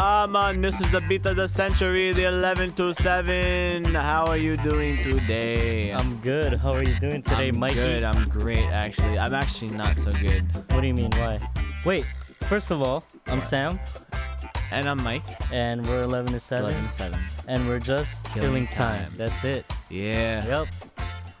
Man, this is the beat of the century, the 11 to 7. How are you doing today? I'm good. How are you doing today, I'm Mikey? Good. I'm great, actually. I'm actually not so good. What do you mean? Why? Wait. First of all, I'm Sam, And I'm Mike. and we're 11 to It's 7, 11 to 7. and we're just killing time. That's it. Yeah. Yep.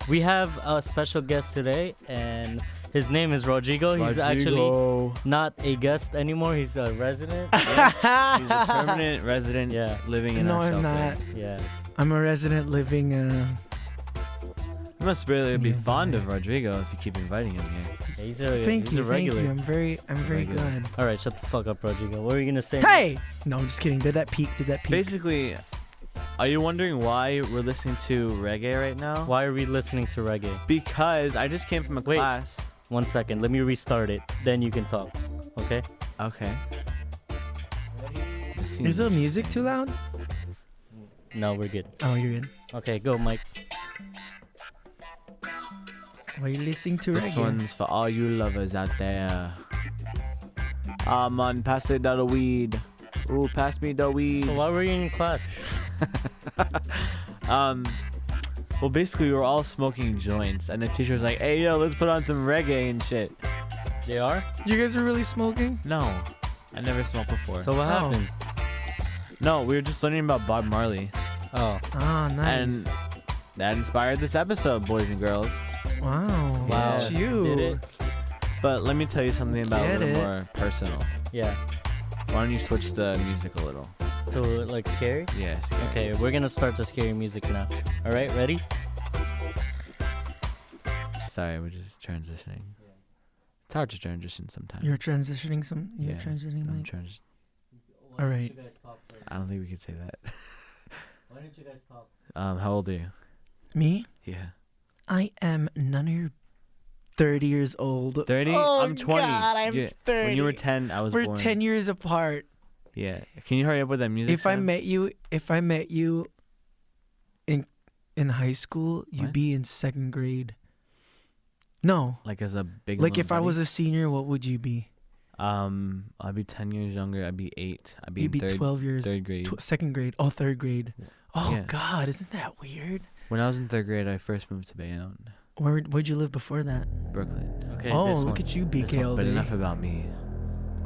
We have a special guest today, and his name is Rodrigo. He's actually not a guest anymore. He's a resident. He's a permanent resident living in No, our I'm shelter. not. Yeah. I'm a resident living. You must really be fond of Rodrigo if you keep inviting him here. He's a Thank you, regular. thank you. I'm very Regular. glad. All right, shut the fuck up, Rodrigo. What are you gonna say? Hey! No, I'm just kidding. Did that peak? Basically, are you wondering why we're listening to reggae right now? Why are we listening to reggae? Because I just came from a Wait. class. 1 second. Let me restart it. Then you can talk. Okay? Okay. Is the music too loud? No, we're good. Oh, you're good. Okay, go, Mike. Why are you listening to This reggae? one's for all you lovers out there. Man, pass it the weed. Ooh, pass me the weed. So why were you in class? Well, basically, we were all smoking joints, and the teacher was like, "Hey, yo, let's put on some reggae and shit." They are? You guys are really smoking? No, I never smoked before. So what happened? No, we were just learning about Bob Marley, Oh. Oh, nice. and that inspired this episode, boys and girls. Wow. Wow. Look at you. Did it? But let me tell you something about a Get little it. more personal. Yeah. Why don't you switch the music a little? So, like, scary? Yes. Okay, we're gonna start the scary music now. Alright, ready? Sorry, we're just transitioning. It's hard to transition sometimes. You're transitioning You're Yeah, transitioning, I'm Mike? All right. I don't think we could say that. Why didn't you guys talk? How old are you? Me? Yeah. I am none of your 30 years old. 30? Oh, I'm 20. God, I'm Yeah, 30. When you were 10, I was We're born. 10 years apart. Yeah. Can you hurry up with that music? If I Sam? met you in high school, you'd What? be in second grade. No. Like as a big Like little if I buddy? was a senior, what would you be? I'd be 10 years younger. I'd be 8. I'd be You'd in be third, 12 years. third grade. Second grade. Oh, third grade. Oh, Yeah. God. Isn't that weird? When I was in third grade, I first moved to Bayonne, Where'd you live before that? Brooklyn. Okay, Oh, this look one. at you, This BK one. all But day. enough about me.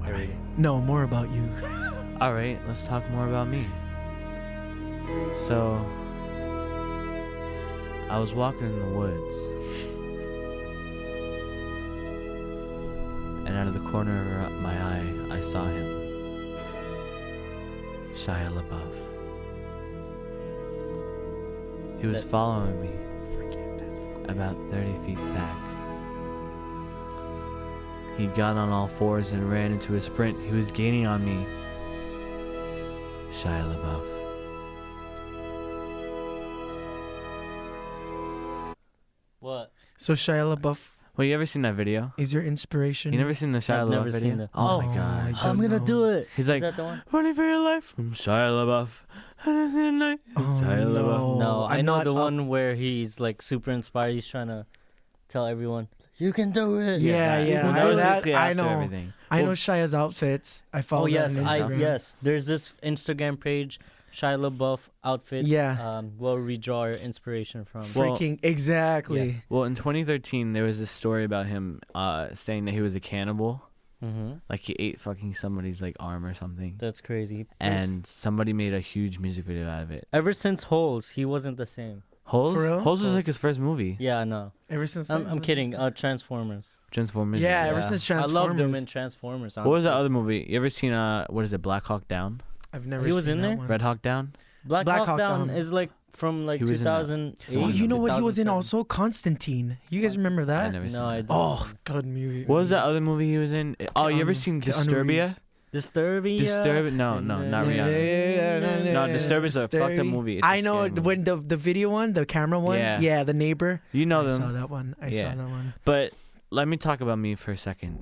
Here we go. No, more about you. All right, let's talk more about me. So, I was walking in the woods, and out of the corner of my eye, I saw him. Shia LaBeouf. He was following me about 30 feet back. He got on all fours and ran into a sprint. He was gaining on me. Shia LaBeouf. What? So Shia LaBeouf Well, you ever seen that video? is your inspiration? You never seen the Shia I've LaBeouf never video? seen it. Oh, Oh, my god. I I'm don't gonna know. do it. He's Is like, that the one? running for your life from Shia LaBeouf. Oh, Shia LaBeouf. no. No, I I'm know not the up- one where he's like super inspired. He's trying to tell everyone, you can do it. Yeah, yeah. That I- was that- basically I after know. everything. I know Well, Shia's outfits. I follow Oh yes, that on Instagram. yes. There's this Instagram page, Shia LaBeouf outfits. Yeah. Where we draw our inspiration from. Well, Freaking exactly. Well, in 2013, there was this story about him saying that he was a cannibal. Mm-hmm. Like, he ate fucking somebody's, like, arm or something. That's crazy. And somebody made a huge music video out of it. Ever since Holes, he wasn't the same. Holes? For real? Holes was, like, his first movie. Yeah, I know. Ever since I'm kidding. Transformers. Transformers. Yeah, Yeah. ever since I Transformers. loved him in Transformers. What was that honestly. other movie? You ever seen, what is it, Black Hawk Down? I've never He was seen in that there? one. Red Hawk Down? Black Hawk Down is like from like He was in that. 2008. Oh, you know what he was in 2007. also? Constantine. You guys remember I that? never seen No, I that. don't. Oh, good movie. What was that other movie he was in? Oh, you ever seen Keanu Disturbia? Reeves. Disturbia. Disturb? No, not Rihanna. No, Disturbia's a fucked up movie. It's a I know scary movie. when the video one, the camera one. Yeah. Yeah, the neighbor. You know I them. saw that one. I Yeah. saw that one. But let me talk about me for a second.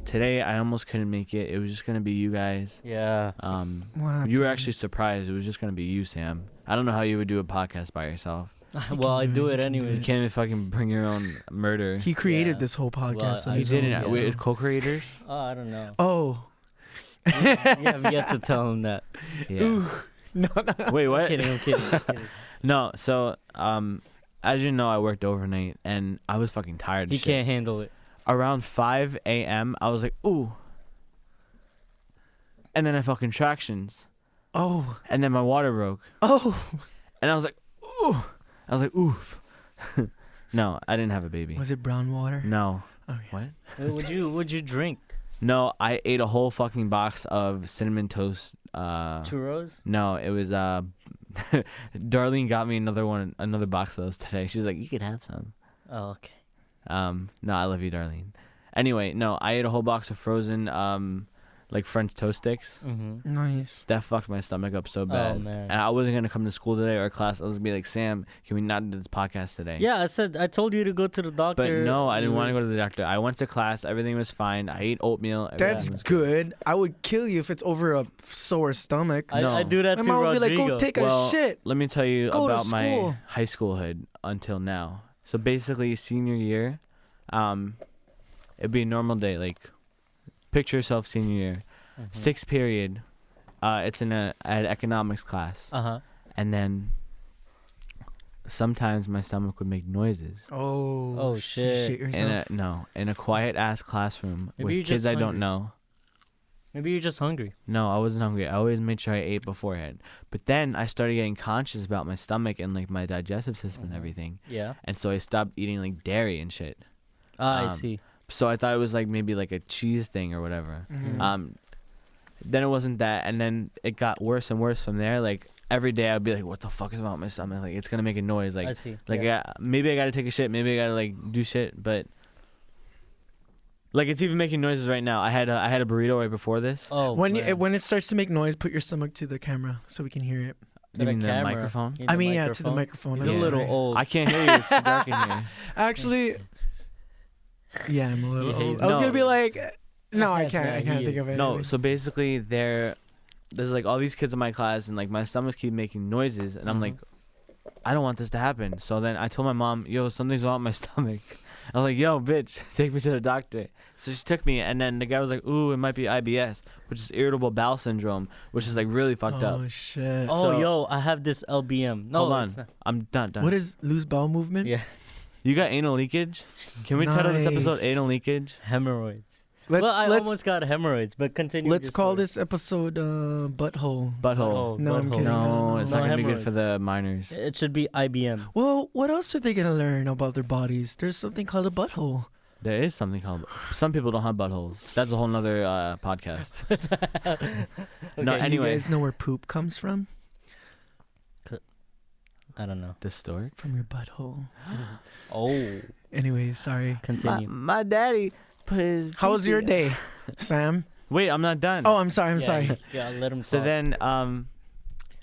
Today I almost couldn't make it. It was just gonna be you guys. Yeah. Wow. You were actually surprised. It was just gonna be you, Sam. I don't know how you would do a podcast by yourself. Well, I can do do it it, you can do You anyways. can't even fucking bring your own murder. He created Yeah. this whole podcast. Well, on I He his didn't. own, Yeah. We're so- co-creators. Oh, I don't know. Oh, You have yet to tell him that. Yeah. Ooh. No. Wait, what? I'm kidding. I'm kidding. No, so as you know, I worked overnight and I was fucking tired. He as shit. can't handle it. Around 5 a.m., I was like, ooh. And then I felt contractions. Oh. And then my water broke. Oh. And I was like, ooh. I was like, oof. No, I didn't have a baby. Was it brown water? No. Okay. What? Would you drink No, I ate a whole fucking box of cinnamon toast. churros? No, it was Darlene got me another box of those today. She was like, you could have some. Oh, okay. No, I love you, Darlene. Anyway, no, I ate a whole box of frozen like French toast sticks. Mm-hmm. Nice. That fucked my stomach up so bad. Oh man. And I wasn't gonna come to school today or class. I was gonna be like, Sam, can we not do this podcast today? Yeah, I told you to go to the doctor. But no, I didn't want to go to the doctor. I went to class. Everything was fine. I ate oatmeal. That's everything was good. I would kill you if it's over a sore stomach. I, No. I do that My to mom would be Rodrigo. like, go take Well, a shit. Let me tell you Go to about my school. high schoolhood until now. So basically, senior year, it'd be a normal day. Like, picture yourself senior year, Mhm. 6th period. It's I had economics class, Uh-huh. and then sometimes my stomach would make noises Oh, You shit. yourself. in a quiet ass classroom Maybe with you're kids just I don't hungry. know. Maybe you're just hungry. No, I wasn't hungry. I always made sure I ate beforehand. But then I started getting conscious about my stomach and like my digestive system and everything. Yeah. And so I stopped eating like dairy and shit. I Um, see. So I thought it was like maybe like a cheese thing or whatever. Mhm. Then it wasn't that, and then it got worse and worse from there. Like every day I'd be like, "What the fuck is wrong with my stomach? Like it's gonna make a noise. I Like see. like yeah. maybe I gotta take a shit. Maybe I gotta like do shit." But like it's even making noises right now. I had a burrito right before this. Oh, When it starts to make noise, put your stomach to the camera so we can hear it. To You the mean the camera. microphone? Yeah, I the mean, yeah, to the microphone. He's I'm a little sorry. old. I can't hear you. It's too dark in here. Actually, yeah, I'm a little Yeah, old. he's I was no. gonna be like, no, I Yeah, can't. I can't he think is. of it. No, so basically there's like all these kids in my class and like my stomach keep making noises and I'm Mhm. like, I don't want this to happen. So then I told my mom, yo, something's wrong with my stomach. I was like, yo, bitch, take me to the doctor. So she took me and then the guy was like, ooh, it might be IBS, which is irritable bowel syndrome, which is like really fucked up. Oh shit. Oh, So- yo, I have this LBM. No, Hold on. it's not. I'm not done. What is loose bowel movement? Yeah, You got anal leakage? Can we title this episode Nice. anal leakage? hemorrhoids. Let's Well, I let's almost got hemorrhoids, but continue. let's your call story. this episode Butthole. butthole. Butthole, No, I'm butthole. kidding. No, it's No not gonna be good hemorrhoids. for the minors. It should be IBM. Well, what else are they gonna learn about their bodies? There's something called a butthole. There is something called. Some people don't have buttholes. That's a whole nother podcast. No, Okay. Do anyway, you guys know where poop comes from? I don't know. distort. From your butthole. Oh, Anyways, sorry. continue. My daddy put his. How was your pinky- day, Sam? Wait, I'm not done. Oh, I'm sorry. I'm sorry. Yeah, let him. So talk. then,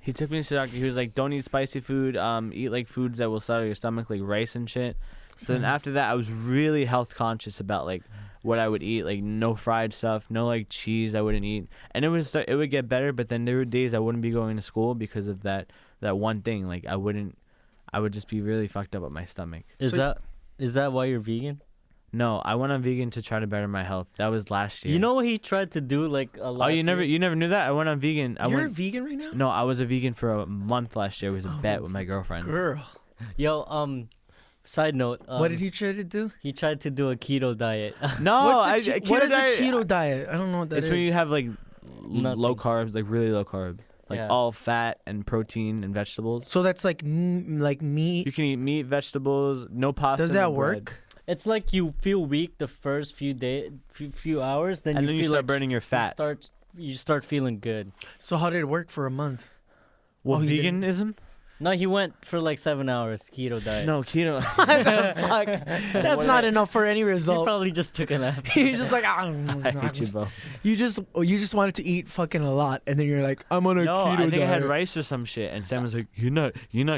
he took me to the doctor. He was like, "Don't eat spicy food. Eat like foods that will settle your stomach, like rice and shit." So then after that, I was really health conscious about like what I would eat, like no fried stuff, no like cheese I wouldn't eat, and it would get better. But then there were days I wouldn't be going to school because of that one thing. Like I would just be really fucked up with my stomach. is So- that why you're vegan? No, I went on vegan to try to better my health. That was last year. You know what he tried to do like a lot. Oh, you never knew that? I went on vegan. You're a vegan right now? No, I was a vegan for a month last year. It was a bet with my girlfriend. Girl. Yo, side note. What did he try to do? He tried to do a keto diet. No, What's a what is diet- a keto diet? I don't know what that It's is. when you have like Nothing. low carbs, like really low carb, like Yeah. all fat and protein and vegetables. So that's like like meat. You can eat meat, vegetables, no pasta. Does no that bread. work? It's like you feel weak the first few hours, then And you then you feel start like burning your fat. You start feeling good. So how did it work for a month? Well, Oh, you didn't- veganism? No, he went for like 7 hours keto diet. No, keto. Fuck. That's What not I- enough for any He result. probably just took a nap. He's just like, I hate you both. You just wanted to eat fucking a lot, and then you're like, I'm on a No, keto I think diet. I had rice or some shit, and Sam was like, "You're not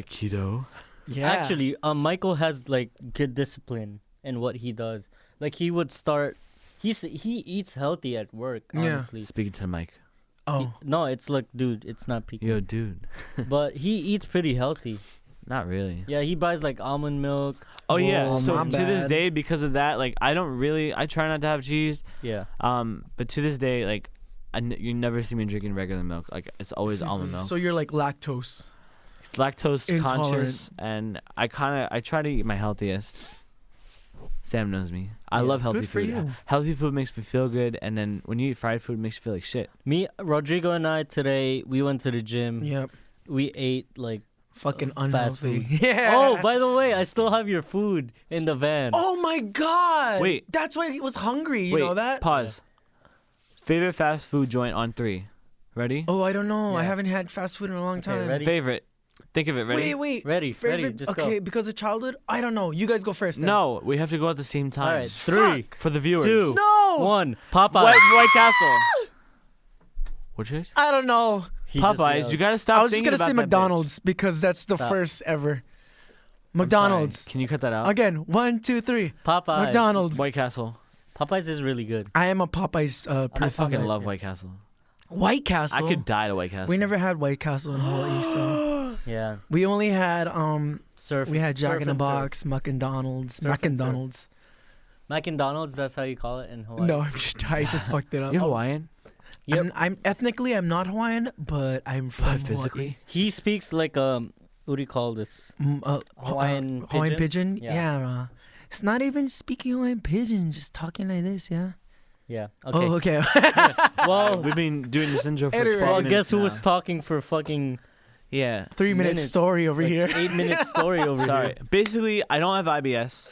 keto." Yeah. Actually, Michael has like good discipline in what he does. Like he would start. He eats healthy at work. Yeah. Honestly. Speaking to the mic. Oh, No, it's like, dude, it's not peak. Yo, dude. But he eats pretty healthy. Not really. Yeah, he buys like almond milk. Oh yeah. Whoa, So my to this bad. day, because of that, like I try not to have cheese. Yeah. But to this day, like you never see me drinking regular milk. Like it's always almond milk. So you're like lactose. It's lactose Intolerant. conscious, and I try to eat my healthiest. Sam knows me. I love healthy Good for food. you. Healthy food makes me feel good, and then when you eat fried food, it makes you feel like shit. Me, Rodrigo, and I today we went to the gym. Yep. We ate like Fucking fast unhealthy. food. Yeah. Oh, by the way, I still have your food in the van. Oh my God. Wait. That's why he was hungry. You Wait, know that? Pause. Favorite fast food joint on 3. Ready? Oh, I don't know. I Yeah. haven't had fast food in a long Okay, time. ready? Favorite. Think of it. Ready? Wait. Ready, Favorite? just okay, go. because of childhood? I don't know. You guys go first then. No, we have to go at the same time. All right, 3, For the viewers. 2, No. 1. Popeyes. White Castle. What's yours? I don't know. He just Popeyes. yelled. You gotta stop I was just thinking going to say about that McDonald's because that's the Stop. first ever. bitch. I'm McDonald's. sorry. Can you cut that out? Again, 1, 2, 3. Popeyes. McDonald's. White Castle. Popeyes is really good. I am a Popeyes I person. fucking love White Castle. White Castle. I could die to White Castle. We never had White Castle in Hawaii, so Yeah. we only had Surf. we had Jack surf in the and surf. Box, McDonald's, Surf and surf. McDonald's. McDonald's, that's how you call it in Hawaii. No, I just fucked it up. You Hawaiian? Yep. I'm ethnically I'm not Hawaiian, but I'm from physically? He speaks like what do you call this? Hawaiian Hawaiian pigeon? pigeon. Yeah. Yeah. It's not even speaking Hawaiian pigeon, just talking like this. Yeah. Yeah. Okay. Oh, okay. Well, We've been doing this intro for Anyway. 12 well, minutes guess who now. was talking for fucking Yeah. 3-minute minutes. story over like, here. 8-minute story over Sorry. here? Basically, I don't have IBS.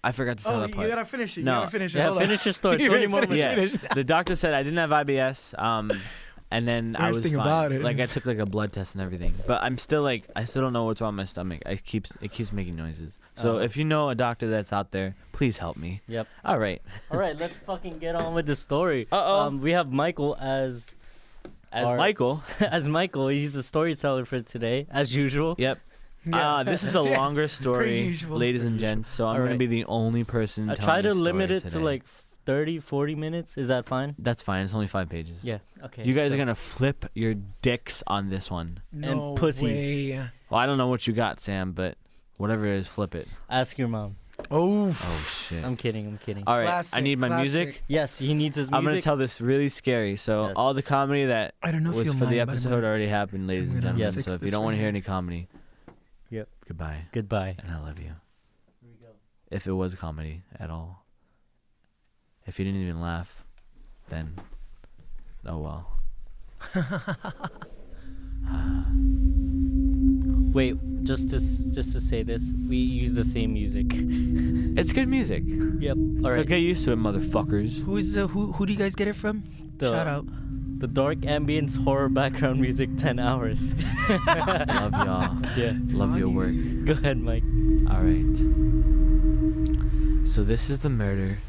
I forgot to say Oh, that you part. gotta finish it. No. You gotta finish it. Yeah, Hold on. finish your story. You 20 gotta more finish minutes. it. Yeah. The doctor said I didn't have IBS. And then I was Worst thing fine. about it Like I is- took like a blood test and everything, but I still don't know what's wrong with my stomach. It keeps making noises. So Oh. if you know a doctor that's out there, please help me. Yep. All right. All right, let's fucking get on with the story. Uh-oh. We have Michael as Michael. as Michael. He's the storyteller for today, as usual. Yep. Yeah. This is a longer story, usual. ladies and gents. So I'm All gonna right. be the only person. I telling try to the story limit it to today. like 30, 40 minutes. Is that fine? That's fine. It's only 5 pages. Yeah. Okay. You guys so- are gonna flip your dicks on this one. No pussies. way. Well, I don't know what you got, Sam, but whatever it is, flip it. ask your mom. Oh. Oh shit. I'm kidding. All right. I Classic, need my classic. music. Yes, he needs his music. I'm gonna tell this really scary. So Yes. all the comedy that I don't know if was you'll for the mind, but I'm episode gonna- already happened, ladies and I'm gonna gentlemen. fix So if you this don't want to right hear here. any comedy, Yep. goodbye, Goodbye. and I love you. If it was comedy at all, if you didn't even laugh, then oh well. Wait, just to say this, we use the same music. It's good music. Yep. All So right. get used to it, motherfuckers. Who do you guys get it from? The- Shout out. The dark ambience horror background music, 10 hours. Love y'all. Yeah. Love your work. Go ahead, Mike. All right. So this is the murder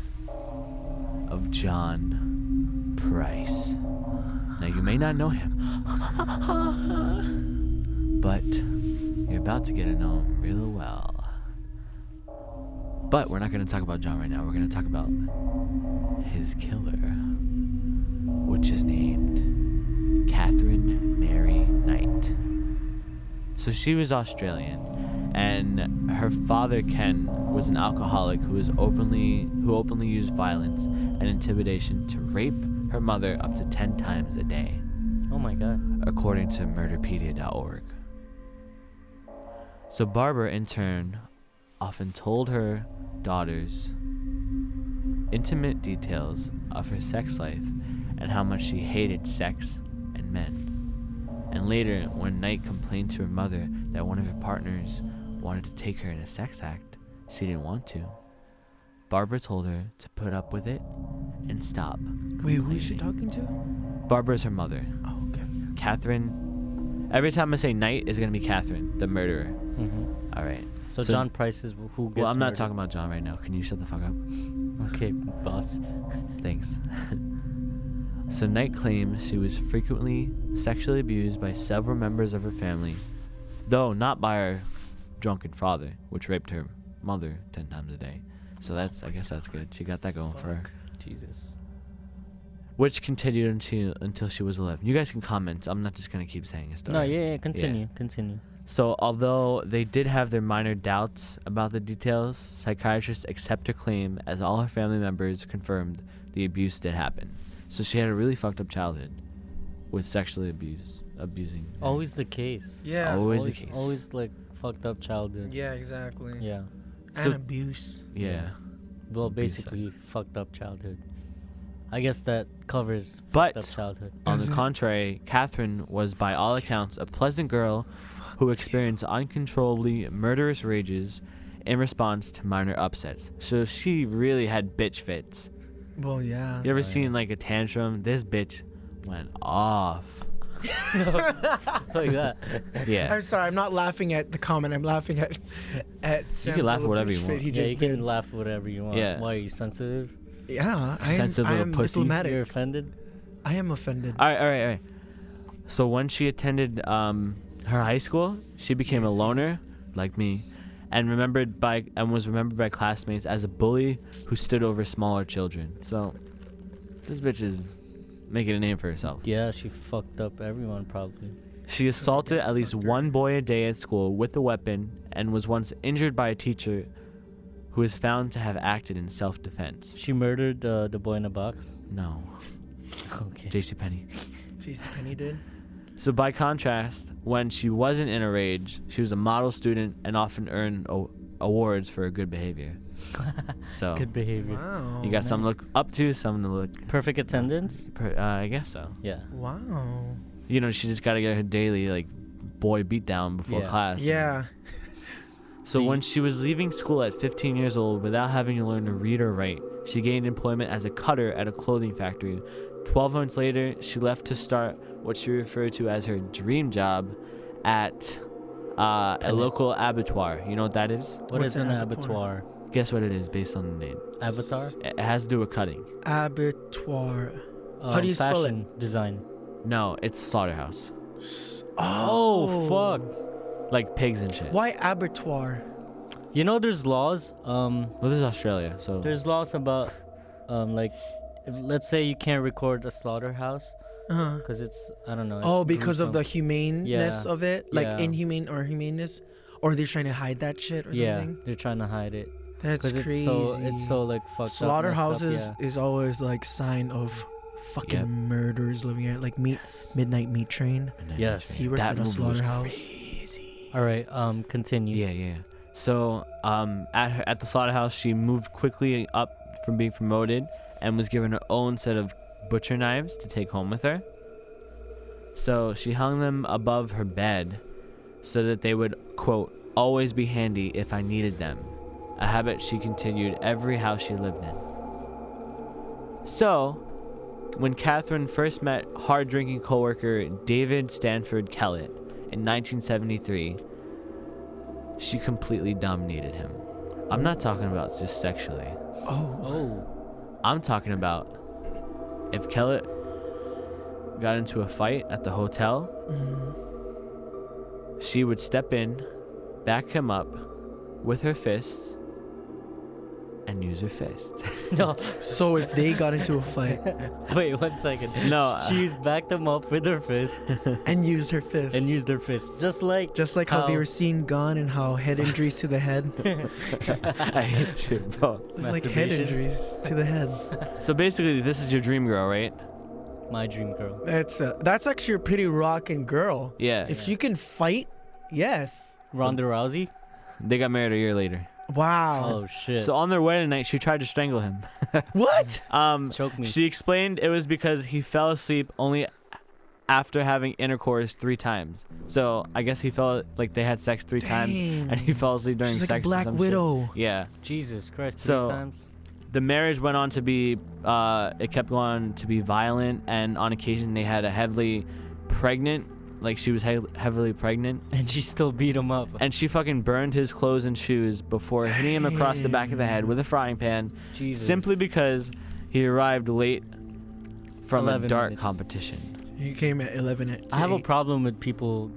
of John Price. Now you may not know him, but you're about to get to know him real well. But we're not going to talk about John right now. We're going to talk about his killer, which is named Katherine Mary Knight. So she was Australian, and her father Ken was an alcoholic who openly used violence and intimidation to rape her mother up to 10 times a day, Oh my god. according to murderpedia.org. So Barbara, in turn, often told her daughters intimate details of her sex life and how much she hated sex and men. And later, when Knight complained to her mother that one of her partners wanted to take her in a sex act she didn't want to, Barbara told her to put up with it and stop. Wait, who is she complaining. talking to? Barbara's her mother. Oh, okay. Catherine. Every time I say Knight, it's going to be Catherine, the murderer. Mm-hmm. All right. So, So- John Price is who gets Well, I'm not murdered. talking about John right now. Can you shut the fuck up? Okay, boss. Thanks. So Knight claims she was frequently sexually abused by several members of her family, though not by her drunken father, which raped her mother 10 times a day. So I guess that's good. She got that going for her. Jesus. Which continued until she was 11. You guys can comment. I'm not just gonna keep saying a story. No, yeah, continue. So although they did have their minor doubts about the details, psychiatrists accept her claim as all her family members confirmed the abuse did happen. So she had a really fucked up childhood with sexually abusing. Always the case. Yeah. Always the case. Always like fucked up childhood. Yeah, exactly. Yeah. And So- abuse. Yeah. Well, basically fucked up childhood. I guess that covers But fucked up childhood. on Does the it? contrary, Catherine was by all accounts a pleasant girl who experienced uncontrollably murderous rages in response to minor upsets. So she really had bitch fits. Well, yeah. You ever Oh, seen like a tantrum? This bitch went off. Like that. Yeah. I'm sorry. I'm not laughing at the comment. I'm laughing at Sam's laugh at little whatever bitch you fit want. He Yeah, just you can did. laugh whatever you want. Yeah. Why are you sensitive? Yeah, Sensitive I little am pussy. diplomatic. You're offended? I am offended. All right. So when she attended her high school, she became a loner, like me, and was remembered by classmates as a bully who stood over smaller children. So this bitch is making a name for herself. Yeah, she fucked up everyone probably. She assaulted at least one boy a day at school with a weapon and was once injured by a teacher who was found to have acted in self-defense. She murdered the boy in a box? No. Okay. JCPenney. JCPenney did. So by contrast, when she wasn't in a rage, she was a model student and often earned awards for her good behavior. So Good behavior. Wow. you got something to look up to, something to look. Perfect attendance? I guess so. Yeah. Wow. You know, she just got to get her daily like boy beat down before Yeah. class. Yeah. So when she was leaving school at 15 years old without having to learn to read or write, she gained employment as a cutter at a clothing factory. 12 months later, she left to start what she referred to as her dream job at a local abattoir. You know what that is? What What's is an an abattoir? Guess what it is based on the name. Avatar? It has to do with cutting. Abattoir. How do you spell it? Fashion design. No, it's slaughterhouse. Oh, fuck. Like pigs and shit. Why abattoir? You know, there's laws. Well, this is Australia, so There's laws about, like, if, let's say you can't record a slaughterhouse Uh-huh. because it's, I don't know. Oh, it's because of the gruesome. humaneness Yeah. of it, like Yeah. inhumane or humaneness, or they're trying to hide that shit or Yeah, something. they're trying to hide it That's because crazy. it's so like fucked up. messed up, Slaughterhouses yeah. is always like sign of fucking Yep. murderers living here, like Midnight Meat Train. Yes. He worked at a movie was slaughterhouse. crazy. All right, continue. Yeah. So, at the slaughterhouse, she moved quickly up from being promoted and was given her own set of butcher knives to take home with her. So she hung them above her bed so that they would, quote, always be handy if I needed them, a habit she continued every house she lived in. So, when Catherine first met hard-drinking coworker David Stanford Kellett in 1973, she completely dominated him. I'm not talking about just sexually. Oh. I'm talking about if Kellett got into a fight at the hotel, she would step in, back him up with her fists, and use her fists. No. So if they got into a fight Wait 1 second. No. She's backed them up with her fist and used her fist, and used their fist, just like how they how- were seen gone and how head injuries to the head, I hate you, bro. it's like head Masturbation. injuries to the head. So basically, this is your dream girl, right? my dream girl. That's actually a pretty rocking girl. Yeah. If you can fight, yes. Ronda Rousey. They got married a year later. Wow. Oh shit. So on their wedding night, she tried to strangle him. What? Choke me. She explained it was because he fell asleep only after having intercourse 3 times. So I guess he felt like they had sex 3 times, Dang. and he fell asleep during She's like sex. a or Black some shit. Widow. Yeah. Jesus Christ. 3 So- times. The marriage went on to be, it kept going on to be violent, and on occasion they had a heavily pregnant, like she was heavily pregnant, And she still beat him up. and she fucking burned his clothes and shoes before hitting him across the back of the head with a frying pan, Jesus. simply because he arrived late from a 11 dart minutes. competition. He came at 11 at I have a 8. problem with people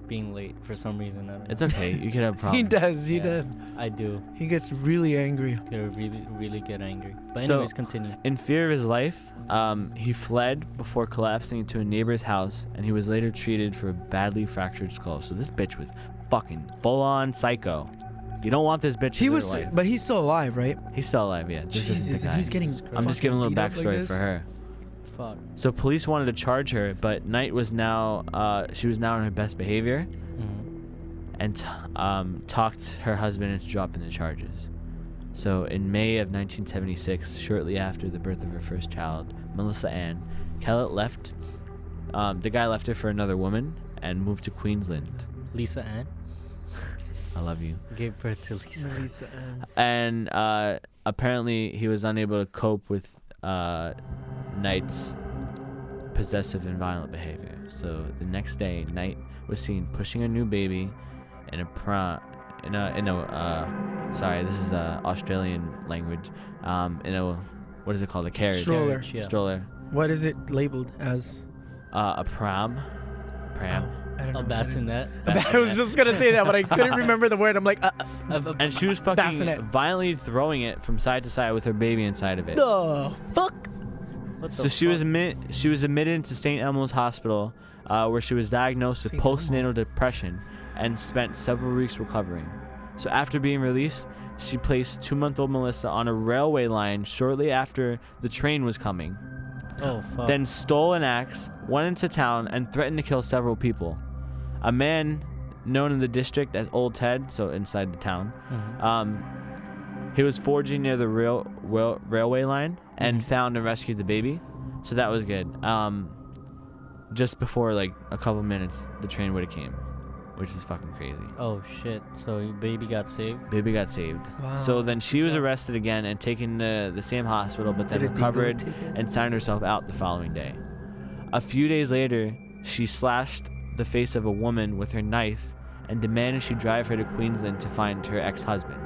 being late for some reason. I don't know. It's okay. You could have He problems. does. He Yeah. does. I do. He gets really angry. They really get angry. But So- anyways, continue. In fear of his life, he fled before collapsing into a neighbor's house, and he was later treated for a badly fractured skull. So this bitch was fucking full-on psycho. You don't want this bitch He in your was, life. but he's still alive, right? He's still alive, yeah. This isn't Jesus, the and guy. he's getting. I'm just giving a little fucking beat up like backstory this? for her. fuck? So police wanted to charge her, but Knight was now she was now on her best behavior, and talked her husband into dropping the charges. So in May of 1976, shortly after the birth of her first child, Melissa Ann, Kellett left. The guy left her for another woman and moved to Queensland. Lisa Ann I love you. gave birth to Lisa. Lisa Ann. And apparently he was unable to cope with Knight's possessive and violent behavior. So the next day, Knight was seen pushing a new baby in a sorry, this is Australian language. In a, what is it called? A carriage. Stroller. Yeah. Stroller. What is it labeled as? A pram. Pram. I don't know. A what that is. bassinet. I was just gonna say that, but I couldn't remember the word. I'm like, And she was fucking Bassinet. violently throwing it from side to side with her baby inside of it. the fuck? What the So she was fuck? she was admitted into St. Elmo's Hospital, where she was diagnosed with St. Elmo. postnatal depression and spent several weeks recovering. So after being released, she placed 2-month-old Melissa on a railway line shortly after the train was coming. Oh fuck. Then stole an axe, went into town, and threatened to kill several people. A man known in the district as Old Ted, so inside the town, he was foraging near the railway line and found and rescued the baby. So that was good. Just before like a couple minutes, the train would have came, which is fucking crazy. Oh shit. So your baby got saved. Baby got saved. Wow. So then she was arrested again and taken to the same hospital, but then Did it recovered legal ticket? and signed herself out the following day. A few days later, she slashed the face of a woman with her knife and demanded she drive her to Queensland to find her ex-husband.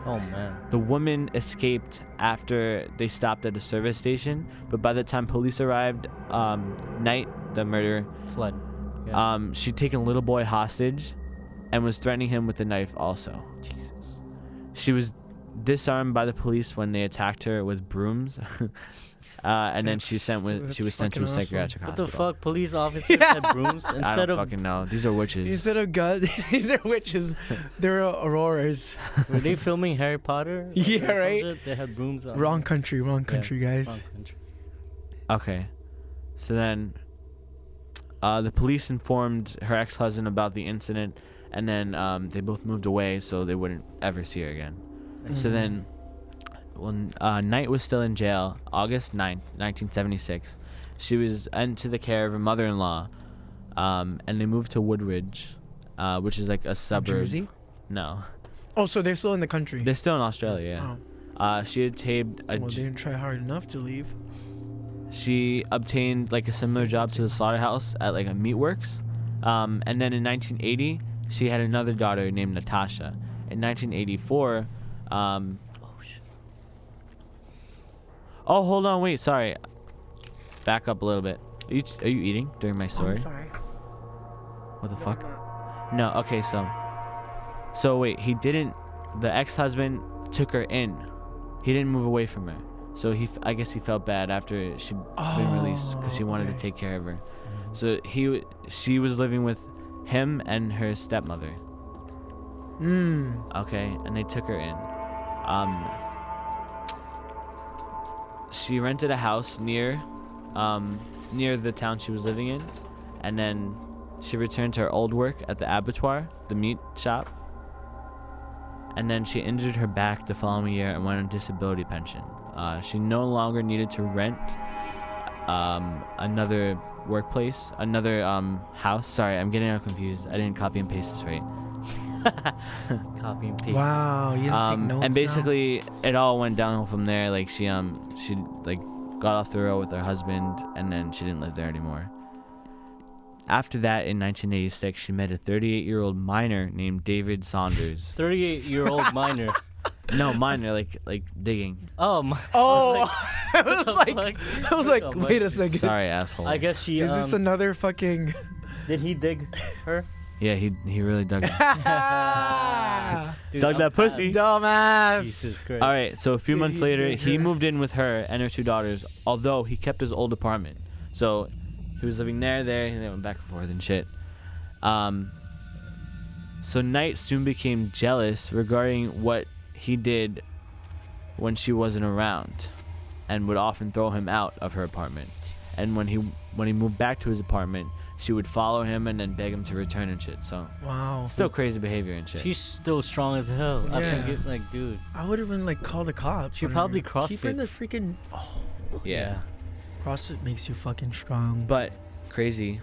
Oh man. The woman escaped after they stopped at a service station, but by the time police arrived, Knight, the murderer, Fled. Yeah. she'd taken a little boy hostage and was threatening him with a knife also. Jesus. She was disarmed by the police when they attacked her with brooms. And then she was sent to a fucking awesome. psychiatric What hospital. the fuck? Police officers had brooms I instead don't of. fucking know. These are witches. Instead of guns, these are witches. They're auroras. Were they filming Harry Potter? Yeah, or some right? shit? They had brooms on. Wrong country, guys. Wrong country. Okay. So then the police informed her ex-husband about the incident, and then they both moved away so they wouldn't ever see her again. So then when Knight was still in jail, August 9th, 1976, she was into the care of her mother-in-law, and they moved to Woodridge, which is like a suburb. Jersey? No. Oh, so they're still in the country. They're still in Australia, yeah. She obtained Well, they didn't try hard enough to leave. she obtained like a similar job to the slaughterhouse at like a meatworks. And then in 1980, she had another daughter named Natasha. In 1984, oh, hold on, wait, sorry. Back up a little bit. Are you eating during my story? I'm sorry. What the fuck? No, okay, so wait, the ex-husband took her in. He didn't move away from her. So I guess he felt bad after she'd been released because he wanted to okay. take care of her. So she was living with him and her stepmother. Okay, and they took her in. She rented a house near the town she was living in, and then she returned to her old work at the abattoir, the meat shop. And then she injured her back the following year and went on disability pension. She no longer needed to rent another workplace, another house. Sorry, I'm getting all confused. I didn't copy and paste this right. Copy and paste. Wow, you didn't take notes And now? basically, it all went downhill from there. Like she like got off the road with her husband, and then she didn't live there anymore. After that, in 1986, she met a 38-year-old miner named David Saunders. 38-year-old minor. No, miner, like digging. Oh my. Oh, I was What like, the fuck? I was like, Oh my- wait a second. Sorry, asshole. I guess she. Is this another fucking? Did he dig her? Yeah, he really dug it. Dude, Dug I'm that pussy. Dumbass. Jesus Christ. All right, so a few Did months he later, dig he her? moved in with her and her 2 daughters, although he kept his old apartment. So he was living there, and they went back and forth and shit. So Knight soon became jealous regarding what he did when she wasn't around, and would often throw him out of her apartment. And when he moved back to his apartment, she would follow him and then beg him to return and shit. So Wow. still crazy behavior and shit. She's still strong as hell. I Yeah. think like, dude. I would even like call the cops. She on probably her. Keep her in the CrossFits. freaking. yeah. CrossFit makes you fucking strong. But crazy,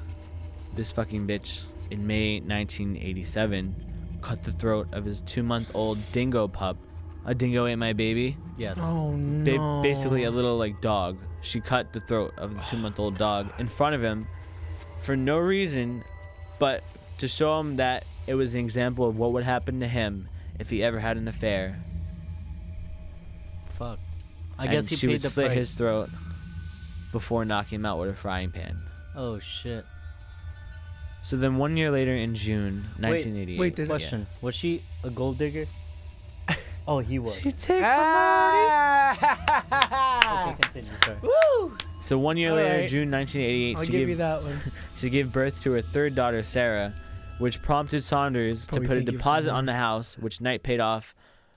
this fucking bitch in May 1987 cut the throat of his 2-month-old dingo pup. A dingo ate my baby. Yes. Oh no. Basically a little like dog. She cut the throat of the 2-month-old dog in front of him for no reason, but to show him that it was an example of what would happen to him if he ever had an affair. Fuck. I guess he she paid would the slit price. his throat before knocking him out with a frying pan. Oh shit. So then 1 year later in June 1988. wait, did- Question: was she a gold digger? Oh, he was. She took Okay, continue. Sorry. Woo! So 1 year later, Alright. June 1988, I'll she give you gave, that one. she gave birth to her third daughter, Sarah, which prompted Saunders Probably to put a think of deposit someone. on the house, which Knight paid off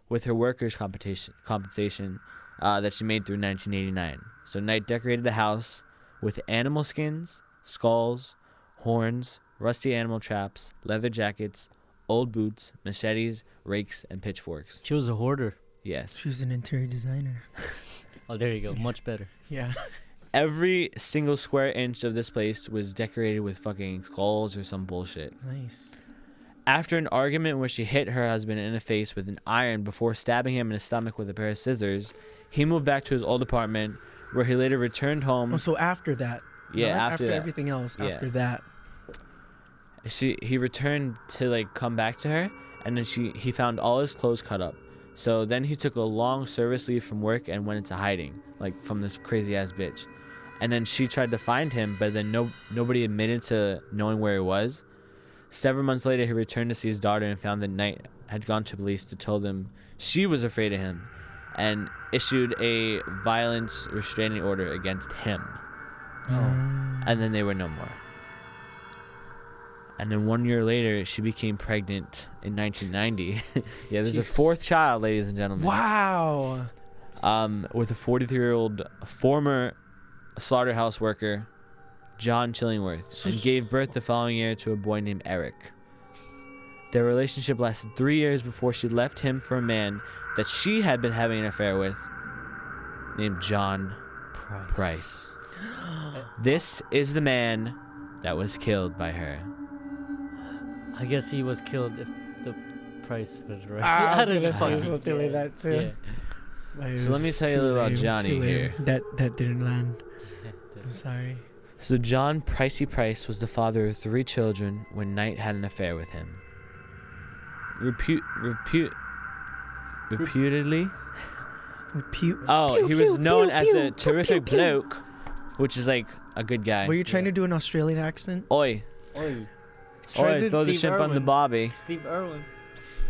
with her workers' compensation that she made through 1989. So Knight decorated the house with animal skins, skulls, horns, rusty animal traps, leather jackets, old boots, machetes, rakes, and pitchforks. She was a hoarder. Yes. She was an interior designer. Oh, there you go. Much better. Yeah. Every single square inch of this place was decorated with fucking skulls or some bullshit. Nice. After an argument where she hit her husband in the face with an iron before stabbing him in the stomach with a pair of scissors, he moved back to his old apartment, where he later returned home. Oh, so after that. Yeah, Not after that. everything else. Yeah. After that. He returned to like come back to her, and then he found all his clothes cut up. So then he took a long service leave from work and went into hiding, like from this crazy ass bitch. And then she tried to find him, but then nobody admitted to knowing where he was. Several months later, he returned to see his daughter and found that Knight had gone to police to tell them she was afraid of him, and issued a violence restraining order against him. And then they were no more. And then 1 year later, she became pregnant in 1990. Yeah, there's a fourth child, ladies and gentlemen. Wow. With a 43-year-old former slaughterhouse worker, John Chillingworth, and gave birth the following year to a boy named Eric. Their relationship lasted 3 years before she left him for a man that she had been having an affair with, named John Price. This is the man that was killed by her. I guess he was killed if the price was right. I was don't gonna know. say something like that too. Yeah. But it So let was me tell you a too little about lame, Johnny too lame. here. That didn't land. I'm sorry. So John Pricey Price was the father of 3 children when Knight had an affair with him. Reputedly? Oh, he was known as a terrific bloke, which is like a good guy. Were you trying to do an Australian accent? Oi, Oi. oi, throw the Steve shrimp on the Irwin. bobby. Steve Irwin.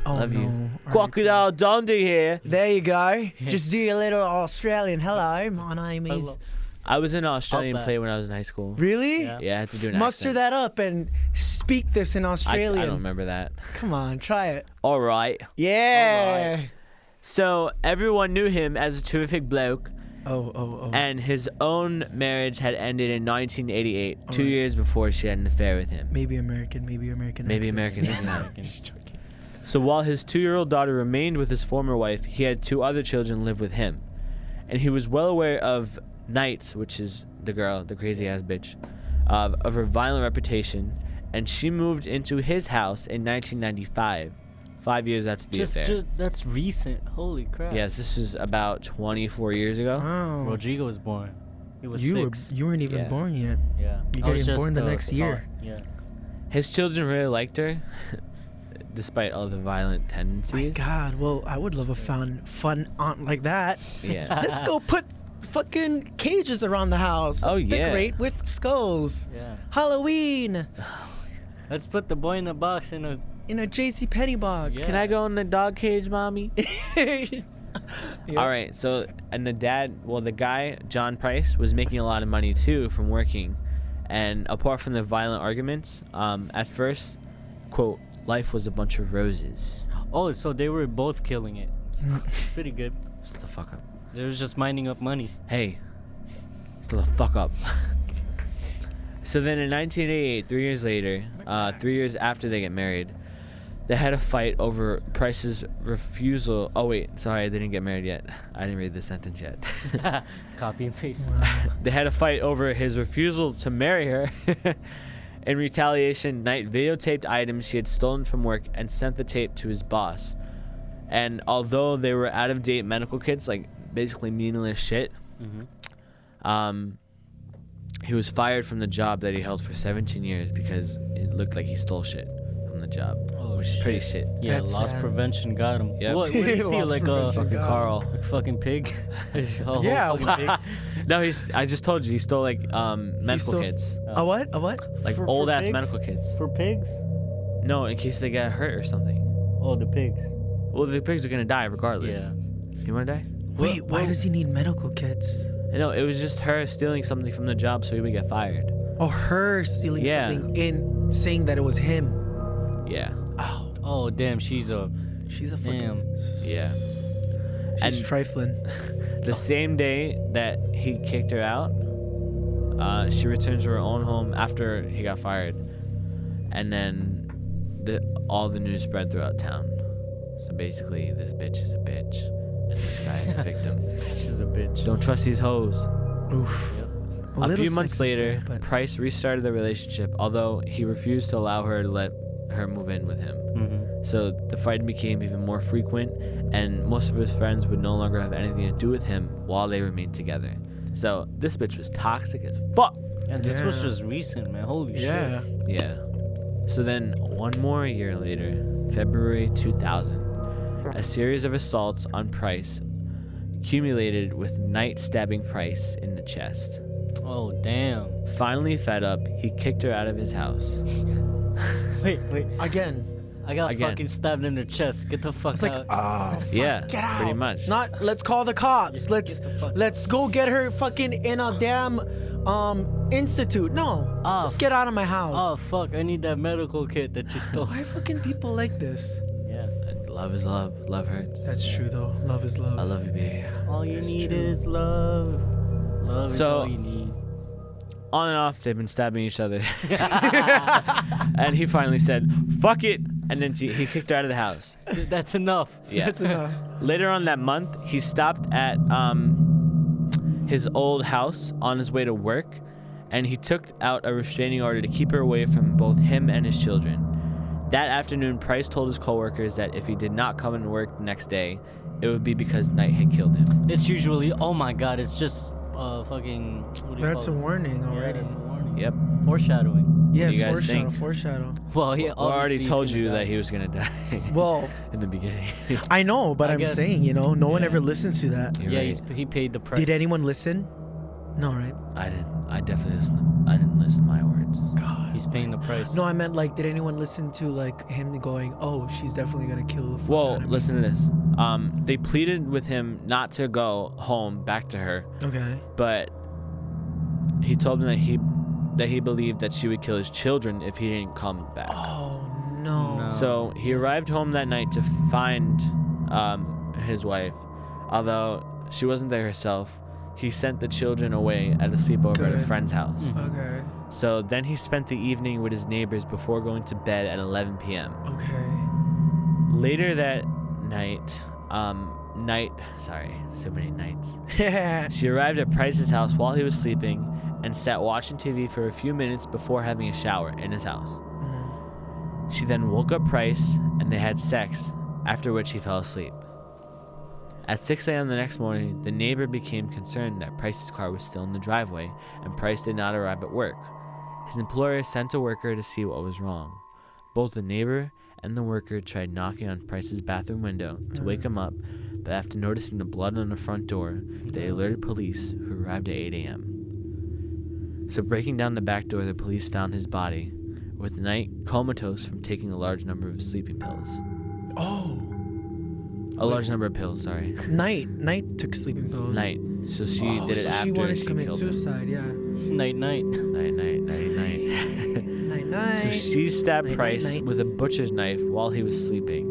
Oh Love no. you. Alright, Crocodile Dundee here. There you go. Just do your little Australian. Hello, my name is. Hello. I was in an Australian Outback. play when I was in high school. Really? Yeah. Yeah, I had to do an Muster accent. that up and speak this in I Australian. don't remember that. Come on, try it. All right. Yeah. So everyone knew him as a terrific bloke, Oh. and his own marriage had ended in 1988, 2 Alright. years before she had an affair with him. Maybe American. Maybe American. Maybe accent. American this time. American. So while his 2-year-old daughter remained with his former wife, he had 2 other children live with him. And he was well aware of Knight's, which is the girl, the crazy ass bitch, of her violent reputation, and she moved into his house in 1995, 5 years after the affair. Just that's recent. Holy crap. Yes, this was about 24 years ago. Oh. Rodrigo was born. He was You 6. you weren't even Yeah. born yet. Yeah. You're I was getting born just, the next year. Yeah. His children really liked her, despite all the violent My tendencies. God. Well, I would love a fun aunt like that. Yeah. Let's go put fucking cages around the house. Oh, Let's yeah. decorate with skulls. Yeah. Halloween Let's put the boy in the box in a. in a JC Penney box. Yeah. Can I go in the dog cage, mommy? Yeah. All right. So, and the guy, John Price, was making a lot of money too from working. And apart from the violent arguments, at first, quote, life was a bunch of roses. Oh, so they were both killing it. Pretty good. Shut the fuck up. They was just minding up money. Hey, still the fuck up. So then in 1988, 3 years later, 3 years after they get married, they had a fight over Price's refusal. Oh, wait. Sorry, they didn't get married yet. I didn't read the sentence yet. Copy and paste. They had a fight over his refusal to marry her. In retaliation, Knight videotaped items she had stolen from work and sent the tape to his boss. And although they were out-of-date medical kits, like basically meaningless shit, he was fired from the job that he held for 17 years because it looked like he stole shit from the job, which is pretty shit. Yeah, That's loss sad. prevention got him. Yep. What did he steal? Loss Like prevention Fucking got Carl. a fucking pig? A whole Yeah, fucking pig? No, I just told you he stole like medical stole- kits, A what? A what? like For old ass pigs? medical kits. For pigs? No, in case they get hurt or something. Oh, the pigs. Well, the pigs are gonna die regardless. Yeah. You wanna die? Wait, why does he need medical kits? No, it was just her stealing something from the job so he would get fired. Oh, her stealing Yeah. something and saying that it was him. Yeah. Oh, Oh, damn, she's a... she's a fucking. Damn. Yeah. She's And- trifling. The same day that he kicked her out, she returned to her own home after he got fired, and then all the news spread throughout town. So basically, this bitch is a bitch, and this guy is a victim. She's a bitch. Don't trust these hoes. Oof. A little few months sexist later, there, but- Price restarted the relationship, although he refused to allow her to let her move in with him. So the fight became even more frequent, and most of his friends would no longer have anything to do with him while they remained together. So this bitch was toxic as fuck. And this was Yeah. just recent, man. Holy Yeah. shit. Yeah. So then one more year later, February 2000, a series of assaults on Price accumulated with Knight stabbing Price in the chest. Oh, damn. Finally fed up, he kicked her out of his house. Wait. Again. I got Again. fucking stabbed in the chest. Get the fuck It's like, out. oh, fuck, Yeah, get out. pretty much. Not, let's call the cops. Yeah, get the fuck Let's go get her fucking in a damn institute. No, Ah, just get out of my Oh, house. fuck. I need that medical kit that you stole. Why fucking people like this? Yeah. Love is love. Love hurts. That's true though. Love is love. I love you, baby. All you That's need true. is love. Love is So- all you need. On and off, they've been stabbing each other. And he finally said, fuck it. And then he kicked her out of the house. That's enough. Yeah. That's enough. Later on that month, he stopped at his old house on his way to work, and he took out a restraining order to keep her away from both him and his children. That afternoon, Price told his coworkers that if he did not come into work the next day, it would be because Knight had killed him. It's usually, oh my god, it's just fucking. What do you That's a call it? warning Yeah, already. that's a warning. Yep. Foreshadowing. Yes, do you guys foreshadow, think? foreshadow. Well, yeah. We already obviously he's told gonna you die. that he was gonna die Well, in the beginning. I know, but I I'm guess- saying, no one yeah. ever listens to that. You're Yeah, right. he paid the price. Did anyone listen? No, right? I didn't. I definitely listened. I didn't listen to my words. God. He's paying the price. No, I meant like, did anyone listen to like him going, "Oh, she's definitely gonna kill the fuck Well, out of me." listen to this. They pleaded with him not to go home back to her, Okay. but he told them that he believed that she would kill his children if he didn't come back. Oh no. No. So he arrived home that night to find his wife. Although she wasn't there herself, he sent the children away at a sleepover at a Good. friend's house. Okay. So then he spent the evening with his neighbors before going to bed at 11 p.m. Okay. Later that night, so many nights. Yeah. She arrived at Price's house while he was sleeping and sat watching TV for a few minutes before having a shower in his house. She then woke up Price and they had sex, after which he fell asleep. At 6 a.m. the next morning, the neighbor became concerned that Price's car was still in the driveway and Price did not arrive at work. His employer sent a worker to see what was wrong. Both the neighbor and the worker tried knocking on Price's bathroom window to wake him up, but after noticing the blood on the front door, they alerted police, who arrived at 8 a.m. So breaking down the back door, the police found his body, with Knight comatose from taking a large number of sleeping pills. Oh. A large number of pills, sorry. Night took sleeping pills. Knight. So she did it so after she wanted to commit killed him. suicide. Yeah. Night. Night. Night. So she stabbed Night, Price night. with a butcher's knife while he was sleeping.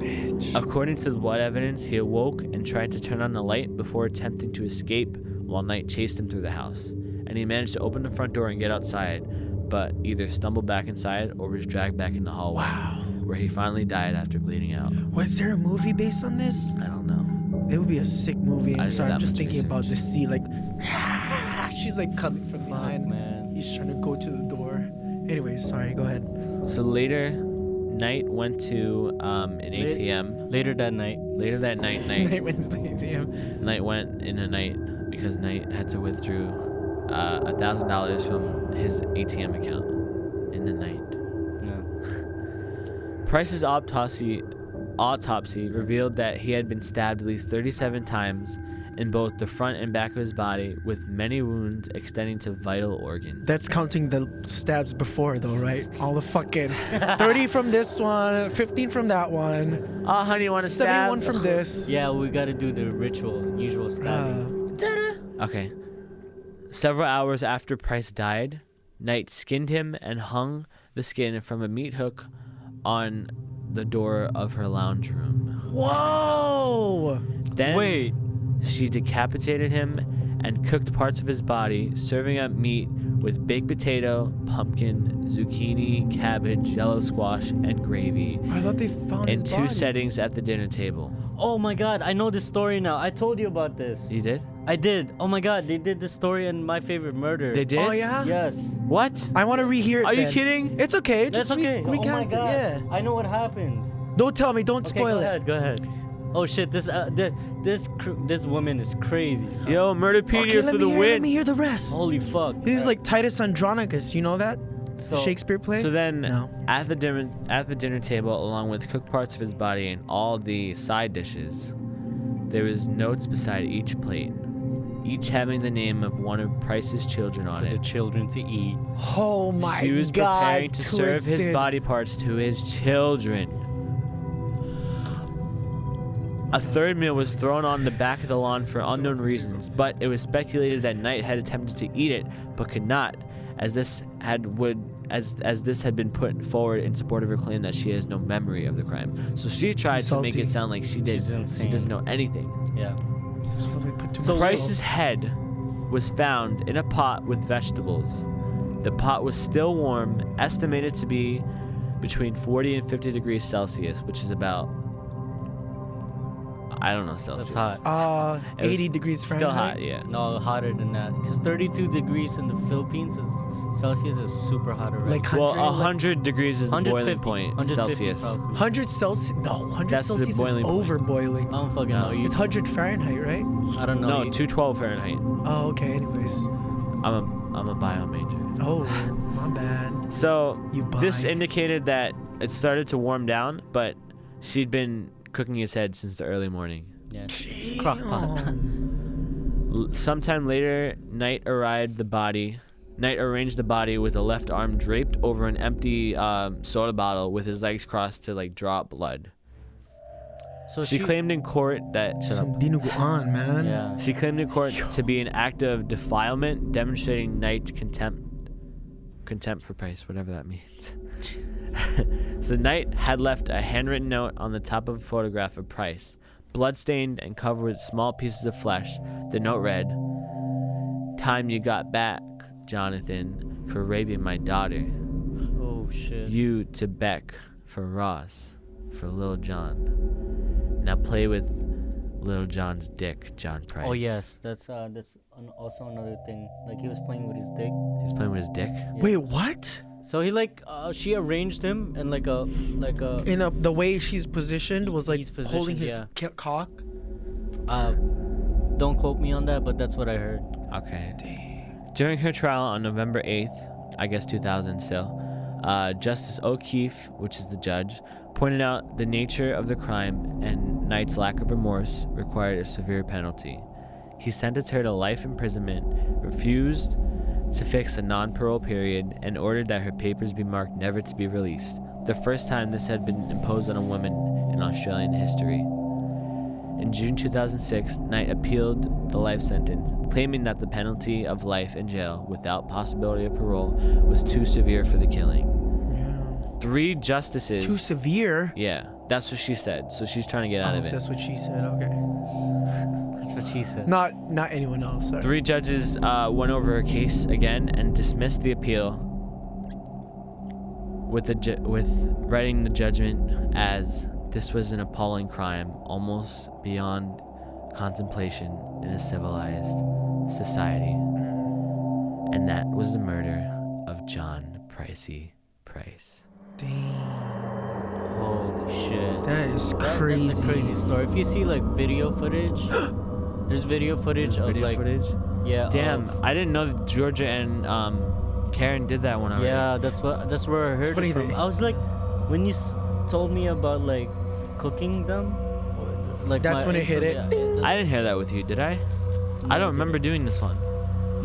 Bitch. According to the blood evidence, he awoke and tried to turn on the light before attempting to escape while Knight chased him through the house. And and he managed to open the front door and get outside, but either stumbled back inside or was dragged back in the hallway, where he finally died after bleeding out. Was there a movie based on this? I don't know. It would be a sick movie. I I'm didn't sorry, do I'm that just much thinking about research. this scene, like, she's like coming from behind. man. He's trying to go to the door. Anyways, sorry, go ahead. So later, Knight went to an ATM. Later that night. Later that night, Night Wednesday ATM. Knight went in a night because Knight had to withdraw $1,000 from his ATM account in the night. Yeah. Price's autopsy revealed that he had been stabbed at least 37 times in both the front and back of his body, with many wounds extending to vital organs. That's counting the stabs before, though, right? All the fucking 30 from this one, 15 from that one, Oh, honey, you want to stab? 71 from this. Yeah, we gotta do the usual stabbing. Okay. Several hours after Price died, Knight skinned him and hung the skin from a meat hook on the door of her lounge room. Whoa! Then Wait. she decapitated him and cooked parts of his body, serving up meat with baked potato, pumpkin, zucchini, cabbage, yellow squash, and gravy I thought they found in his two body. settings at the dinner table. Oh my god, I know this story now. I told you about this. You did? I did. Oh my god, they did this story in My Favorite Murder. They did? Oh, yeah? Yes. What? I want to rehear it. Are you then. kidding? It's okay. That's Just okay. Oh my recount it. god. Yeah. I know what happens. Don't tell me. Don't Okay, spoil go it. ahead. Go ahead. Oh shit, this woman is crazy. Son. Yo, Murderpedia Okay, for let the me win. hear the rest. Holy fuck. He's like Titus Andronicus. You know that? So- Shakespeare play? So then, No. at the dinner table, along with cooked parts of his body and all the side dishes, there was notes beside each plate, each having the name of one of Price's children on for the it. children to eat. Oh my god. She was preparing to serve his twisted. body parts to his children. A third meal was thrown on the back of the lawn for unknown reasons, but it was speculated that Knight had attempted to eat it, but could not, as this had been put forward in support of her claim that she has no memory of the crime. So she tried to make salty. it sound like she did. She's She insane. doesn't know anything. Yeah. That's why we put too So much Price's salt. head was found in a pot with vegetables. The pot was still warm, estimated to be between 40 and 50 degrees Celsius, which is about, I don't know, Celsius. That's hot. It was 80 degrees Still Fahrenheit. hot, yeah. No, hotter than that. Because 32 degrees in the Philippines Celsius is super hot already. Like Well, 100, 100 degrees is the boiling 150. point 150 Celsius. probably. 100 Celsius. No, 100 That's the Celsius is boiling point. over boiling. I don't fucking No. know. You, It's 100 Fahrenheit, right? I don't know. No, You- 212 Fahrenheit. Oh, okay. Anyways. I'm a bio major. Oh, my bad. So You this bi. indicated that it started to warm down, but she'd been cooking his head since the early morning. Yeah. Crock pot. Damn. Sometime later, Knight arranged the body with a left arm draped over an empty soda bottle with his legs crossed to like draw up blood. So She claimed in court that Some dinuguan, man. Yeah. She claimed in court to be an act of defilement, demonstrating Knight's contempt for Price, whatever that means. So Knight had left a handwritten note on the top of a photograph of Price, bloodstained and covered with small pieces of flesh. The note read, "Time you got back, Jonathan, for raping my daughter. Oh shit. You to Beck for Ross, for Lil John. Now play with Lil John's dick, John Price." Oh yes, that's also another thing. Like he was playing with his dick. He's playing with his dick. Wait, what? So he she arranged him in like a The way she's positioned was like He's positioned, holding his yeah. cock. don't quote me on that, but that's what I heard. Okay. During her trial on November 8th, I guess 2000 still, Justice O'Keefe, which is the judge, pointed out the nature of the crime and Knight's lack of remorse required a severe penalty. He sentenced her to life imprisonment, refused to fix a non-parole period, and ordered that her papers be marked never to be released, the first time this had been imposed on a woman in Australian history. In June 2006, Knight appealed the life sentence, claiming that the penalty of life in jail without possibility of parole was too severe for the killing. Yeah. 3 justices... Too severe. Yeah, that's what she said, so she's trying to get out of it. That's what she said. Okay. That's what she said. Not anyone else. Sorry. 3 judges went over her case again and dismissed the appeal, with writing the judgment as this was an appalling crime, almost beyond contemplation in a civilized society, and that was the murder of John Pricey Price. Damn. Holy shit. That is crazy. That's a crazy story. If you see like video footage, there's video footage of Video like footage? yeah. Damn, of- I didn't know that Georgia and Karen did that one already. yeah, that's where I heard funny it from. that- I was like, when you told me about like cooking them, like That's when it hit it. Yeah, I didn't hear that with you, did I? I don't remember doing this one.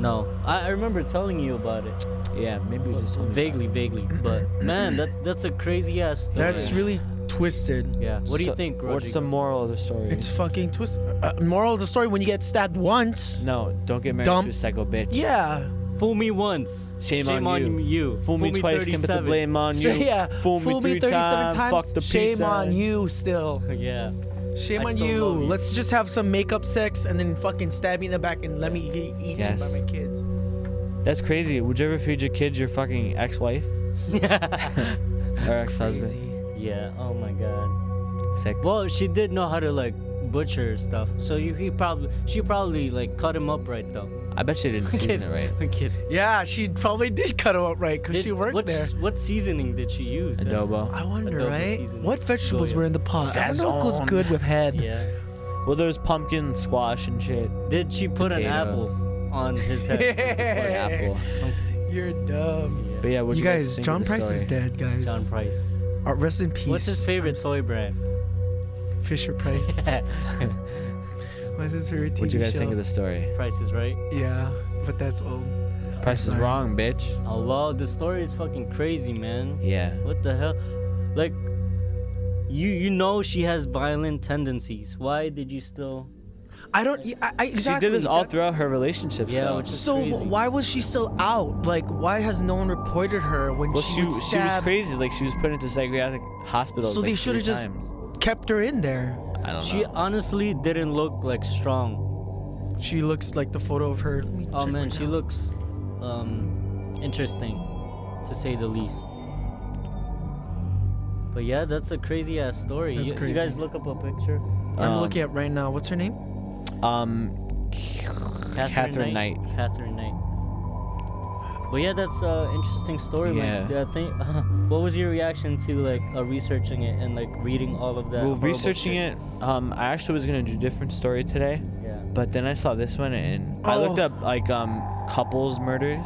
No, I remember telling you about it. Yeah, maybe you just told me Vaguely, but man, that's a crazy ass story. That's really twisted. Yeah. What do you think, Roger? What's the moral of the story? It's fucking twisted. Moral of the story: when you get stabbed once, No, don't get married Dumb. to a psycho bitch. yeah. Fool me once. Shame on you. Fool me twice, can put the 37. blame on you. Yeah. Fool me 37 times, fuck the Shame peace on sign. you still. Yeah. Shame I on still you. love you. Let's just have some makeup sex and then fucking stab me in the back and let me get eaten Yes. by my kids. That's crazy. Would you ever feed your kids your fucking ex-wife or That's ex-husband? crazy. Yeah. Oh my god. Sick. Well, she did know how to like butcher stuff, so she probably like cut him up right though. I bet she didn't season it right. I'm kidding. Yeah, she probably did cut him up right because she worked there. What seasoning did she use? Adobo. I wonder, Adobo right? seasoning. What vegetables Soya. were in the pot? I don't know what goes Sazon. good with head. Yeah. Well, there's pumpkin, squash, and shit. Did she put an Potatoes. apple on his head? Apple. You're dumb. But yeah, what You guys, think John of the Price is story? dead, guys. John Price. Rest in peace. What's his favorite toy brand? Fisher Price. What's his favorite TV What'd you guys show? think of the story? Price is right. Yeah, but that's old. Price is sorry. wrong, bitch. Oh well, the story is fucking crazy, man. Yeah. What the hell? Like, you know she has violent tendencies. Why did you still? I don't. I exactly. She did this all that- throughout her relationships, Yeah, though. which is So crazy. why was she still out? Like, why has no one reported her when Well, she she would was stab? crazy. Like, she was put into psychiatric hospitals. So like, they should have 3 just times. kept her in there. I don't She know. honestly didn't look like strong. She looks like the photo of her. Let me Oh check man, right she now. looks interesting, to say the least. But yeah, that's a crazy ass story. That's You crazy. guys look up a picture. I'm looking at right now. What's her name? Katherine Knight. Katherine Knight. But yeah, that's an interesting story. Man. Yeah. I think. What was your reaction to like researching it and like reading all of that? Well, horrible researching shit? it, I actually was gonna do a different story today, Yeah. but then I saw this one and I looked Oh. up like couples murders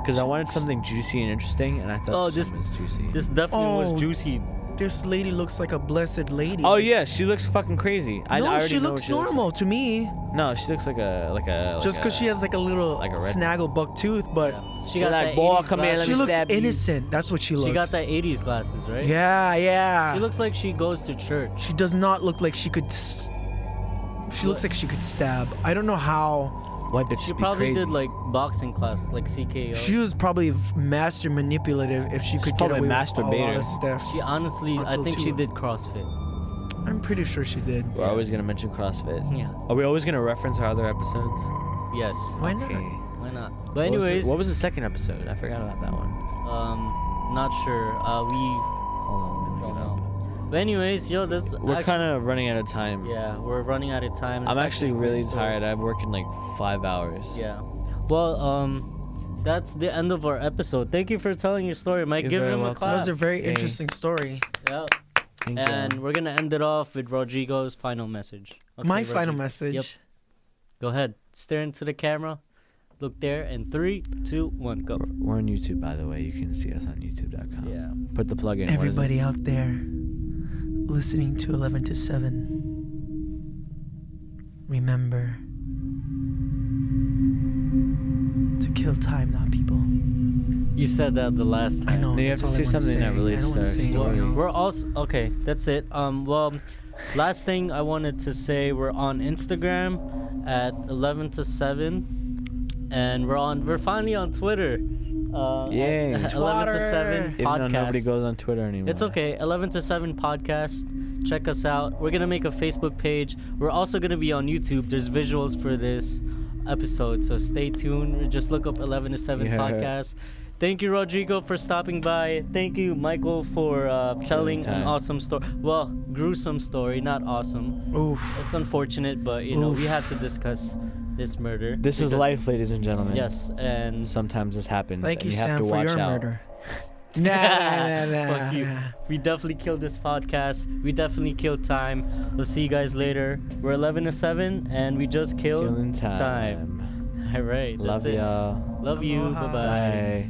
because I wanted something juicy and interesting, and I thought Oh, this one was juicy. This definitely Oh. was juicy. This lady looks like a blessed lady. Oh yeah, she looks fucking crazy. I No, already she know looks what she normal to me. Looks like. No, she looks like a Just because she has like a little like a red- snaggle buck tooth, but She You're got like, that "Boy, 80s come here, let glasses. she me looks stab you." innocent. That's what she looks. She got that 80s glasses, right? Yeah, yeah. She looks like she goes to church. She does not look like she could. She looks like she could stab. I don't know how. White bitches She be probably crazy. did like boxing classes, like CKO. She was probably master manipulative if she could get probably away a with a lot masturbator. of stuff. She honestly, I Until think she 2. did CrossFit. I'm pretty sure she did. We're always gonna mention CrossFit. Yeah. Are we always gonna reference our other episodes? Yes. Why not? Okay. Why not? But What was the- anyways, what was the second episode? I forgot about that one. not sure. We Hold on, let me don't look it up. know. But anyways, yo, this We're kind of running out of time. yeah, we're running out of time. It's I'm actually a great really story. tired. I've worked in like 5 hours. Yeah. Well, that's the end of our episode. Thank you for telling your story, Mike. You're Give very him a welcome. clap. That was a very Hey. interesting story. Yeah. Thank you. And we're gonna end it off with Rodrigo's final message. Okay, My final Rodrigo. message. Yep. Go ahead. Stare into the camera. Look there. And 3, 2, 1, go. We're on YouTube, by the way. You can see us on YouTube.com. Yeah. Put the plug in. What is it? Everybody out there listening to 11 to 7, remember to kill time, not people. You said that the last time. I know. No, you have that's to all I say wanna something that say. relates I don't to wanna our say anything story. else. We're also okay. That's it. Well, last thing I wanted to say, we're on Instagram at 11 to 7, and we're finally on Twitter. Yay. 11 to Twitter. 7 Even though nobody podcast. goes on Twitter anymore. It's okay. 11 to 7 podcast. Check us out. We're gonna make a Facebook page. We're also gonna be on YouTube. There's visuals for this episode, so stay tuned. Just look up 11 to 7 Yeah. podcast. Thank you, Rodrigo, for stopping by. Thank you, Michael, for telling an time. awesome story. Well, gruesome story, not awesome. Oof. It's unfortunate, but you know we Oof. had to discuss this murder. This is because- life, ladies and gentlemen. Yes, and Sometimes this happens. Thank and you, you have Sam, to for watch your out. murder. Nah. Fuck you. We definitely killed this podcast. We definitely killed time. We'll see you guys later. We're 11 to 7, and we just killed Killing time. All right. Love that's it. y'all. Love you. Aloha. Bye-bye. Bye.